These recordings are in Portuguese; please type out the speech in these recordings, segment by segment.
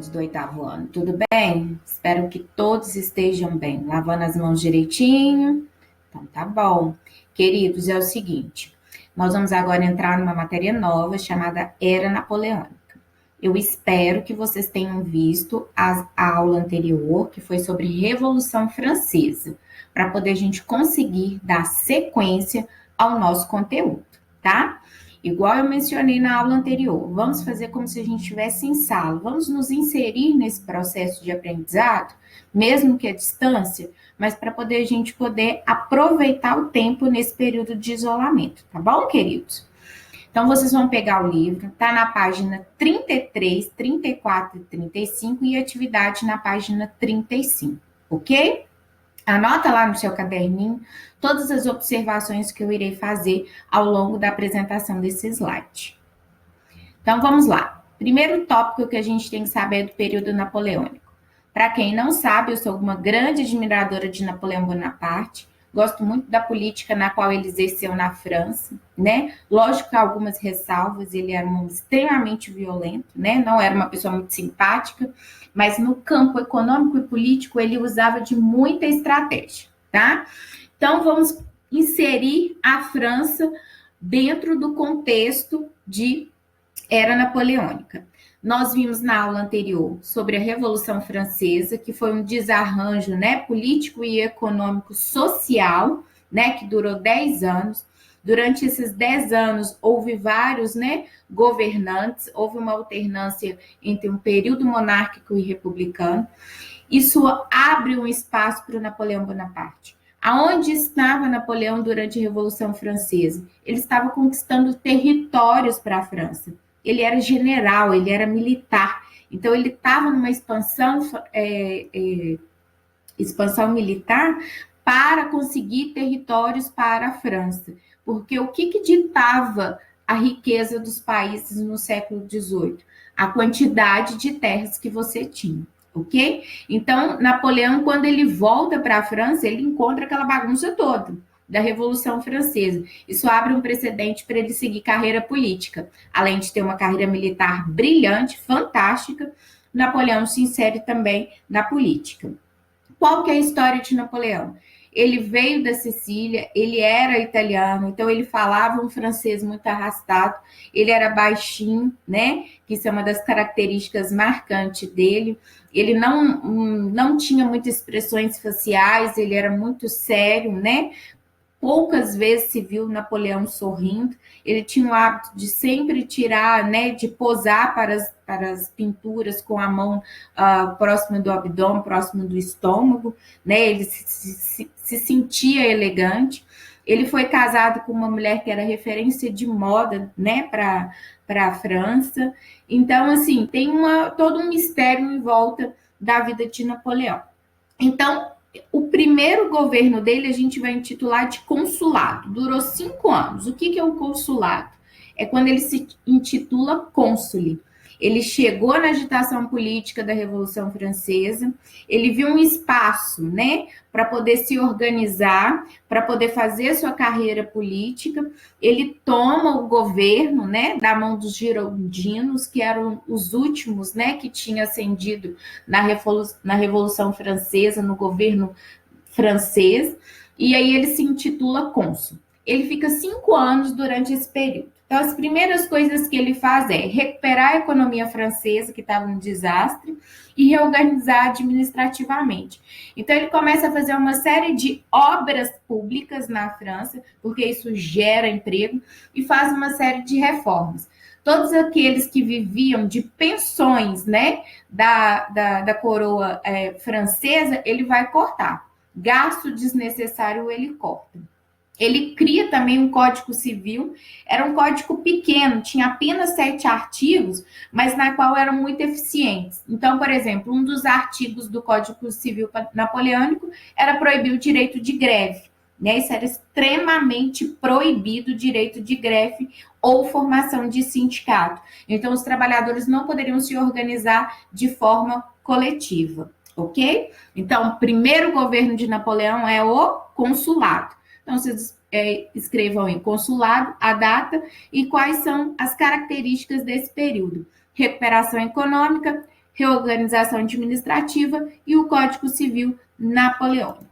alunos do 8º ano, tudo bem? Espero que todos estejam bem, lavando as mãos direitinho. Então, tá bom. Queridos, é o seguinte, nós vamos agora entrar numa matéria nova chamada Era Napoleônica. Eu espero que vocês tenham visto a aula anterior, que foi sobre Revolução Francesa, para poder a gente conseguir dar sequência ao nosso conteúdo, tá? Igual eu mencionei na aula anterior, vamos fazer como se a gente estivesse em sala, vamos nos inserir nesse processo de aprendizado, mesmo que à distância, mas para poder a gente poder aproveitar o tempo nesse período de isolamento, tá bom, queridos? Então, vocês vão pegar o livro, tá na página 33, 34 e 35 e atividade na página 35, ok? Anota lá no seu caderninho todas as observações que eu irei fazer ao longo da apresentação desse slide. Então, vamos lá. Primeiro tópico que a gente tem que saber é do período napoleônico. Para quem não sabe, eu sou uma grande admiradora de Napoleão Bonaparte. Gosto muito da política na qual ele exerceu na França, né? Lógico que há algumas ressalvas, ele era extremamente violento, né? Não era uma pessoa muito simpática, mas no campo econômico e político ele usava de muita estratégia, tá? Então, vamos inserir a França dentro do contexto de Era Napoleônica. Nós vimos na aula anterior sobre a Revolução Francesa, que foi um desarranjo, né, político e econômico social, né, que durou 10 anos. Durante esses 10 anos, houve vários, né, governantes, houve uma alternância entre um período monárquico e republicano. Isso abre um espaço para o Napoleão Bonaparte. Aonde estava Napoleão durante a Revolução Francesa? Ele estava conquistando territórios para a França. Ele era general, ele era militar. Então, ele estava numa expansão militar para conseguir territórios para a França. Porque o que ditava a riqueza dos países no século XVIII? A quantidade de terras que você tinha, ok? Então, Napoleão, quando ele volta para a França, ele encontra aquela bagunça toda da Revolução Francesa. Isso abre um precedente para ele seguir carreira política. Além de ter uma carreira militar brilhante, fantástica, Napoleão se insere também na política. Qual que é a história de Napoleão? Ele veio da Sicília, ele era italiano, então ele falava um francês muito arrastado, ele era baixinho, né? Que isso é uma das características marcantes dele. Ele não tinha muitas expressões faciais, ele era muito sério, né? Poucas vezes se viu Napoleão sorrindo. Ele tinha o hábito de sempre tirar, né, de posar para as pinturas com a mão próxima do abdômen, próximo do estômago, né? Ele se sentia elegante. Ele foi casado com uma mulher que era referência de moda, né, para a França. Então, assim, tem todo um mistério em volta da vida de Napoleão. Então, o primeiro governo dele a gente vai intitular de consulado. Durou 5 anos. O que é um consulado? É quando ele se intitula cônsule. Ele chegou na agitação política da Revolução Francesa, ele viu um espaço, né, para poder se organizar, para poder fazer sua carreira política. Ele toma o governo, né, da mão dos girondinos, que eram os últimos, né, que tinham ascendido na Revolução Francesa, no governo francês, e aí ele se intitula cônsul. Ele fica 5 anos durante esse período. Então, as primeiras coisas que ele faz é recuperar a economia francesa, que estava um desastre, e reorganizar administrativamente. Então, ele começa a fazer uma série de obras públicas na França, porque isso gera emprego, e faz uma série de reformas. Todos aqueles que viviam de pensões, né, da coroa francesa, ele vai cortar. Gasto desnecessário ele corta. Ele cria também um Código Civil, era um código pequeno, tinha apenas 7 artigos, mas na qual eram muito eficientes. Então, por exemplo, um dos artigos do Código Civil napoleônico era proibir o direito de greve, né? Isso era extremamente proibido, o direito de greve ou formação de sindicato. Então, os trabalhadores não poderiam se organizar de forma coletiva, ok? Então, o primeiro governo de Napoleão é o consulado. Então, vocês escrevam em consulado, a data e quais são as características desse período. Recuperação econômica, reorganização administrativa e o Código Civil napoleônico.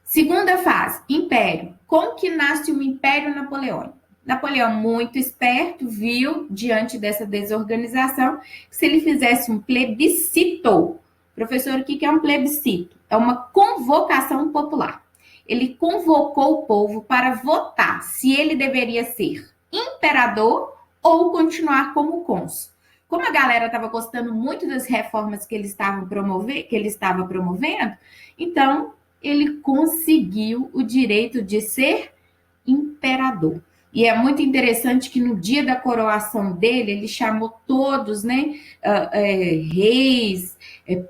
Segunda fase, império. Como que nasce o Império Napoleônico? Napoleão, muito esperto, viu, diante dessa desorganização, que se ele fizesse um plebiscito. Professor, o que é um plebiscito? É uma convocação popular. Ele convocou o povo para votar se ele deveria ser imperador ou continuar como cônsul. Como a galera estava gostando muito das reformas que ele estava promovendo, então ele conseguiu o direito de ser imperador. E é muito interessante que no dia da coroação dele, ele chamou todos, né, reis,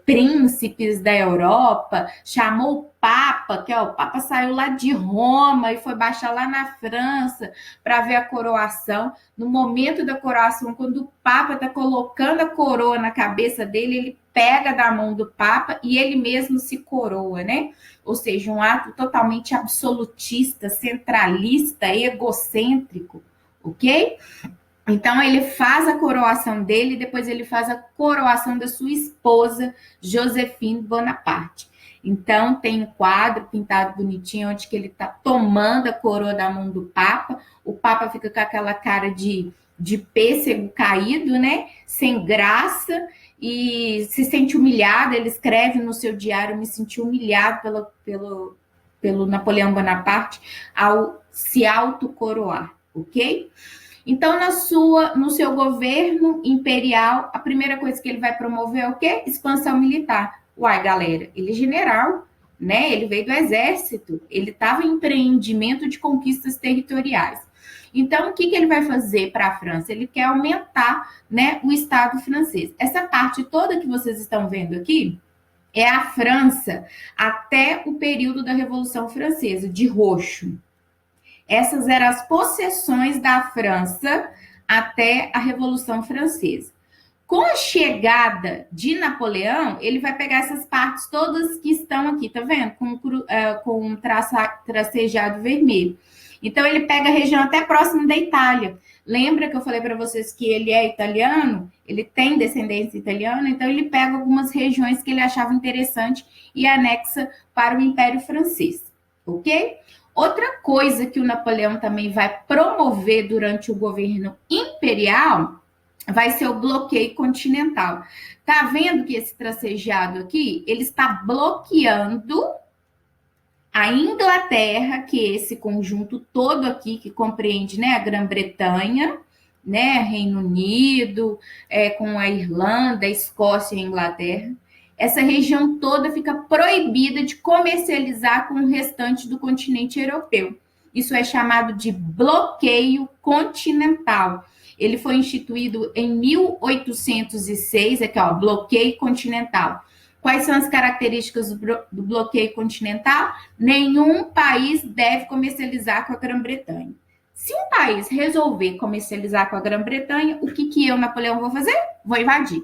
príncipes da Europa, chamou o Papa, que o Papa saiu lá de Roma e foi baixar lá na França para ver a coroação. No momento da coroação, quando o Papa está colocando a coroa na cabeça dele, ele pega da mão do Papa e ele mesmo se coroa, né? Ou seja, um ato totalmente absolutista, centralista, egocêntrico, ok? Então, ele faz a coroação dele, depois ele faz a coroação da sua esposa, Joséphine Bonaparte. Então, tem um quadro pintado bonitinho, onde que ele está tomando a coroa da mão do Papa. O Papa fica com aquela cara de pêssego caído, né? Sem graça, e se sente humilhado. Ele escreve no seu diário: me senti humilhado pelo Napoleão Bonaparte ao se autocoroar, ok? Então, no seu governo imperial, a primeira coisa que ele vai promover é o quê? Expansão militar. Uai, galera, ele é general, né? Ele veio do exército, ele estava em empreendimento de conquistas territoriais. Então, o que ele vai fazer para a França? Ele quer aumentar, né, o Estado francês. Essa parte toda que vocês estão vendo aqui é a França até o período da Revolução Francesa, de roxo. Essas eram as possessões da França até a Revolução Francesa. Com a chegada de Napoleão, ele vai pegar essas partes todas que estão aqui, tá vendo? Com um tracejado vermelho. Então, ele pega a região até próximo da Itália. Lembra que eu falei para vocês que ele é italiano? Ele tem descendência italiana, então ele pega algumas regiões que ele achava interessante e anexa para o Império Francês, ok? Outra coisa que o Napoleão também vai promover durante o governo imperial vai ser o bloqueio continental. Tá vendo que esse tracejado aqui, ele está bloqueando a Inglaterra, que é esse conjunto todo aqui que compreende, né, a Grã-Bretanha, né, Reino Unido, com a Irlanda, a Escócia e a Inglaterra. Essa região toda fica proibida de comercializar com o restante do continente europeu. Isso é chamado de bloqueio continental. Ele foi instituído em 1806, aqui ó, bloqueio continental. Quais são as características do bloqueio continental? Nenhum país deve comercializar com a Grã-Bretanha. Se um país resolver comercializar com a Grã-Bretanha, o que eu, Napoleão, vou fazer? Vou invadir.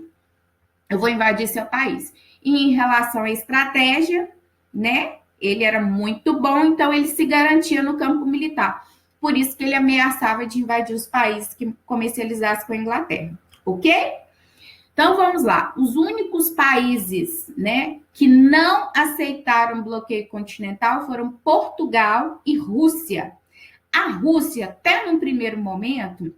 Eu vou invadir seu país. E em relação à estratégia, né? Ele era muito bom, então ele se garantia no campo militar. Por isso que ele ameaçava de invadir os países que comercializassem com a Inglaterra. Ok? Então, vamos lá. Os únicos países, né, que não aceitaram o bloqueio continental foram Portugal e Rússia. A Rússia, até num primeiro momento,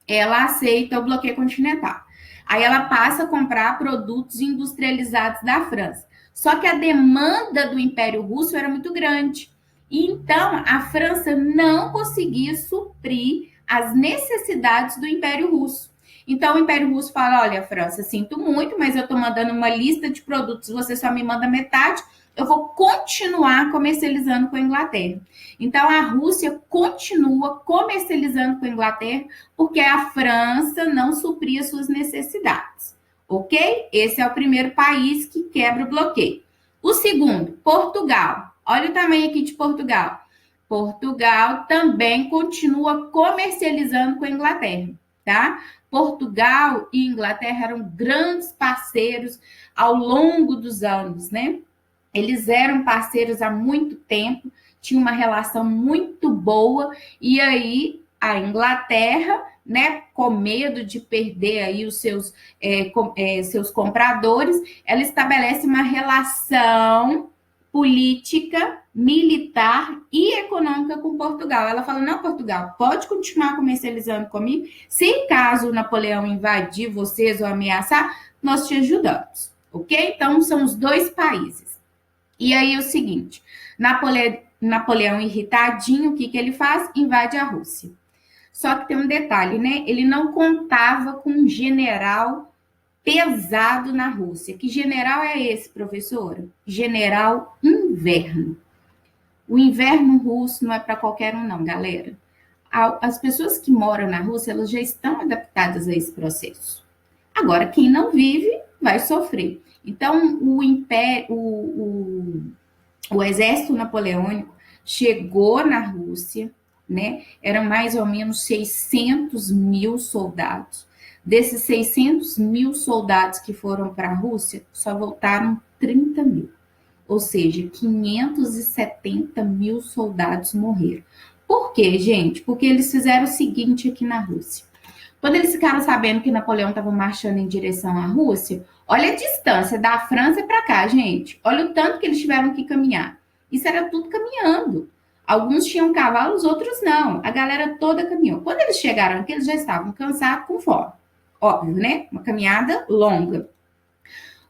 ela aceita o bloqueio continental. Aí ela passa a comprar produtos industrializados da França. Só que a demanda do Império Russo era muito grande. E então, a França não conseguia suprir as necessidades do Império Russo. Então, o Império Russo fala: olha, França, sinto muito, mas eu estou mandando uma lista de produtos, você só me manda metade, eu vou continuar comercializando com a Inglaterra. Então, a Rússia continua comercializando com a Inglaterra porque a França não supria suas necessidades, ok? Esse é o primeiro país que quebra o bloqueio. O segundo, Portugal. Olha o tamanho aqui de Portugal. Portugal também continua comercializando com a Inglaterra, tá? Portugal e Inglaterra eram grandes parceiros ao longo dos anos, né? Eles eram parceiros há muito tempo, tinham uma relação muito boa, e aí a Inglaterra, né, com medo de perder aí os seus compradores, ela estabelece uma relação política, militar e econômica com Portugal. Ela fala, não, Portugal, pode continuar comercializando comigo, se em caso o Napoleão invadir vocês ou ameaçar, nós te ajudamos, ok? Então, são os dois países. E aí, o seguinte, Napoleão irritadinho, o que ele faz? Invade a Rússia. Só que tem um detalhe, né? Ele não contava com um general pesado na Rússia. Que general é esse, professora? General Inverno. O inverno russo não é para qualquer um, não, galera. As pessoas que moram na Rússia, elas já estão adaptadas a esse processo. Agora, quem não vive, vai sofrer. Então, o exército napoleônico chegou na Rússia, né? Eram mais ou menos 600 mil soldados. Desses 600 mil soldados que foram para a Rússia, só voltaram 30 mil. Ou seja, 570 mil soldados morreram. Por quê, gente? Porque eles fizeram o seguinte aqui na Rússia. Quando eles ficaram sabendo que Napoleão estava marchando em direção à Rússia, olha a distância da França para cá, gente. Olha o tanto que eles tiveram que caminhar. Isso era tudo caminhando. Alguns tinham cavalos, outros não. A galera toda caminhou. Quando eles chegaram aqui, eles já estavam cansados, com fome. Óbvio, né? Uma caminhada longa.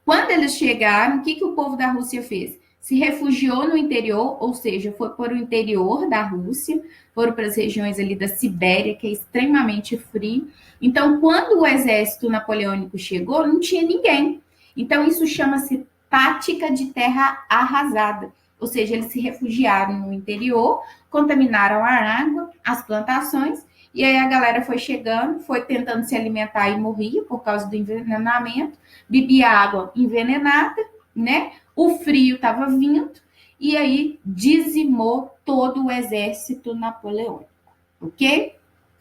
Quando eles chegaram, o que o povo da Rússia fez? Se refugiou no interior, ou seja, foi para o interior da Rússia, foram para as regiões ali da Sibéria, que é extremamente frio. Então, quando o exército napoleônico chegou, não tinha ninguém. Então, isso chama-se tática de terra arrasada. Ou seja, eles se refugiaram no interior, contaminaram a água, as plantações, e aí a galera foi chegando, foi tentando se alimentar e morria por causa do envenenamento, bebia água envenenada, né? O frio estava vindo, e aí dizimou todo o exército napoleônico, ok?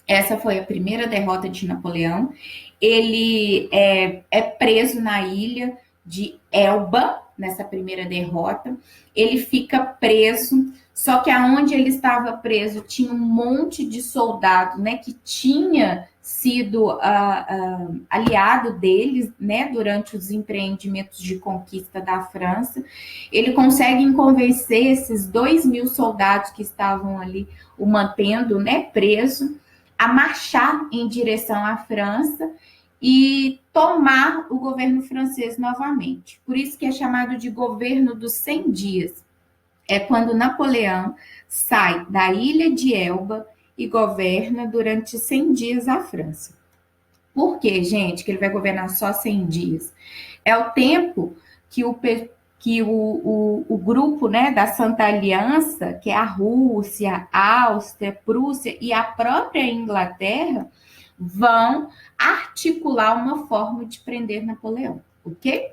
Essa foi a primeira derrota de Napoleão. Ele é preso na ilha de Elba, nessa primeira derrota. Ele fica preso, só que aonde ele estava preso tinha um monte de soldado, né, que tinha sido aliado deles, né, durante os empreendimentos de conquista da França. Ele consegue convencer esses 2.000 soldados que estavam ali o mantendo, né, preso, a marchar em direção à França e tomar o governo francês novamente. Por isso que é chamado de governo dos 100 dias. É quando Napoleão sai da ilha de Elba e governa durante 100 dias a França. Por quê, gente, que ele vai governar só 100 dias? É o tempo que o grupo, né, da Santa Aliança, que é a Rússia, a Áustria, a Prússia e a própria Inglaterra, vão articular uma forma de prender Napoleão, ok?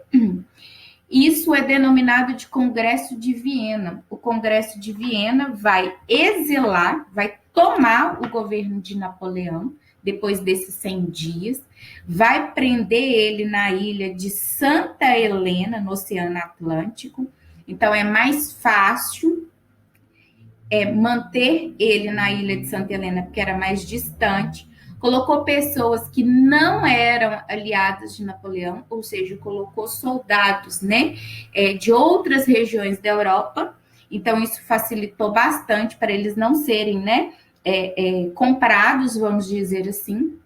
Isso é denominado de Congresso de Viena. O Congresso de Viena vai exilar, vai tomar o governo de Napoleão, depois desses 100 dias, vai prender ele na ilha de Santa Helena, no Oceano Atlântico. Então, é mais fácil manter ele na ilha de Santa Helena, porque era mais distante. Colocou pessoas que não eram aliadas de Napoleão, ou seja, colocou soldados, né, de outras regiões da Europa. Então, isso facilitou bastante para eles não serem, né, comprados, vamos dizer assim.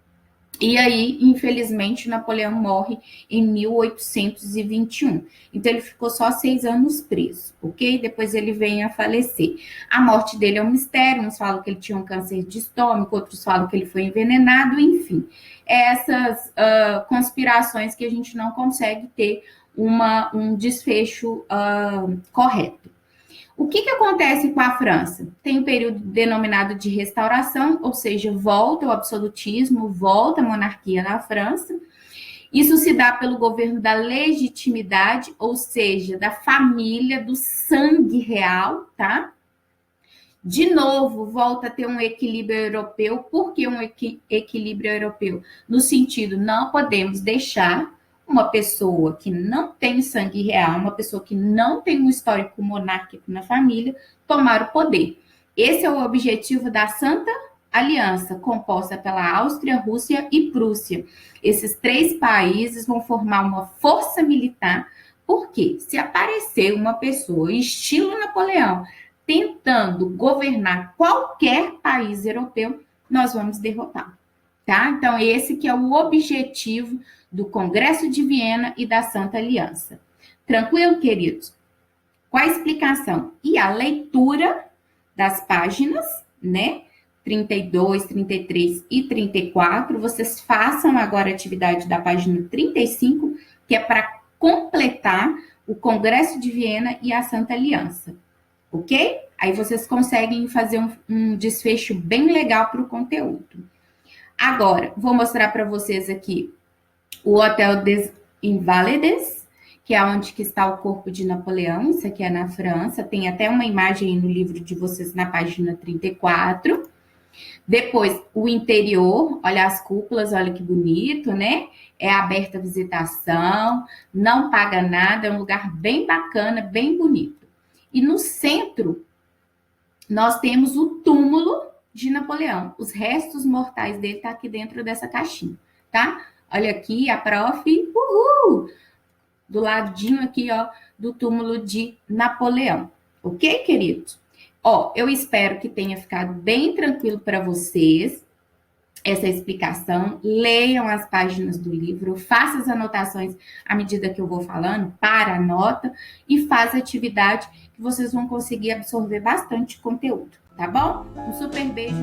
E aí, infelizmente, Napoleão morre em 1821. Então, ele ficou só 6 anos preso, ok? Depois ele vem a falecer. A morte dele é um mistério. Uns falam que ele tinha um câncer de estômago, outros falam que ele foi envenenado, enfim. Essas conspirações que a gente não consegue ter um desfecho correto. O que acontece com a França? Tem um período denominado de restauração, ou seja, volta o absolutismo, volta a monarquia na França. Isso se dá pelo governo da legitimidade, ou seja, da família, do sangue real, tá? De novo, volta a ter um equilíbrio europeu. Por que um equilíbrio europeu? No sentido, não podemos deixar uma pessoa que não tem sangue real, uma pessoa que não tem um histórico monárquico na família, tomar o poder. Esse é o objetivo da Santa aliança composta pela Áustria, Rússia e Prússia. Esses 3 países vão formar uma força militar, porque se aparecer uma pessoa estilo Napoleão tentando governar qualquer país europeu, nós vamos derrotar, tá? Então esse que é o objetivo do Congresso de Viena e da Santa Aliança. Tranquilo, queridos? Com a explicação e a leitura das páginas, né? 32, 33 e 34, vocês façam agora a atividade da página 35, que é para completar o Congresso de Viena e a Santa Aliança, ok? Aí vocês conseguem fazer um desfecho bem legal para o conteúdo. Agora, vou mostrar para vocês aqui o Hotel des Invalides, que é onde que está o corpo de Napoleão, isso aqui é na França, tem até uma imagem no livro de vocês na página 34. Depois, o interior, olha as cúpulas, olha que bonito, né? É aberta a visitação, não paga nada, é um lugar bem bacana, bem bonito. E no centro, nós temos o túmulo de Napoleão. Os restos mortais dele tá aqui dentro dessa caixinha, tá? Olha aqui a prof, do ladinho aqui, ó, do túmulo de Napoleão. Ok, queridos? Ó, eu espero que tenha ficado bem tranquilo para vocês essa explicação. Leiam as páginas do livro, faça as anotações à medida que eu vou falando, para a nota e faz a atividade que vocês vão conseguir absorver bastante conteúdo, tá bom? Um super beijo.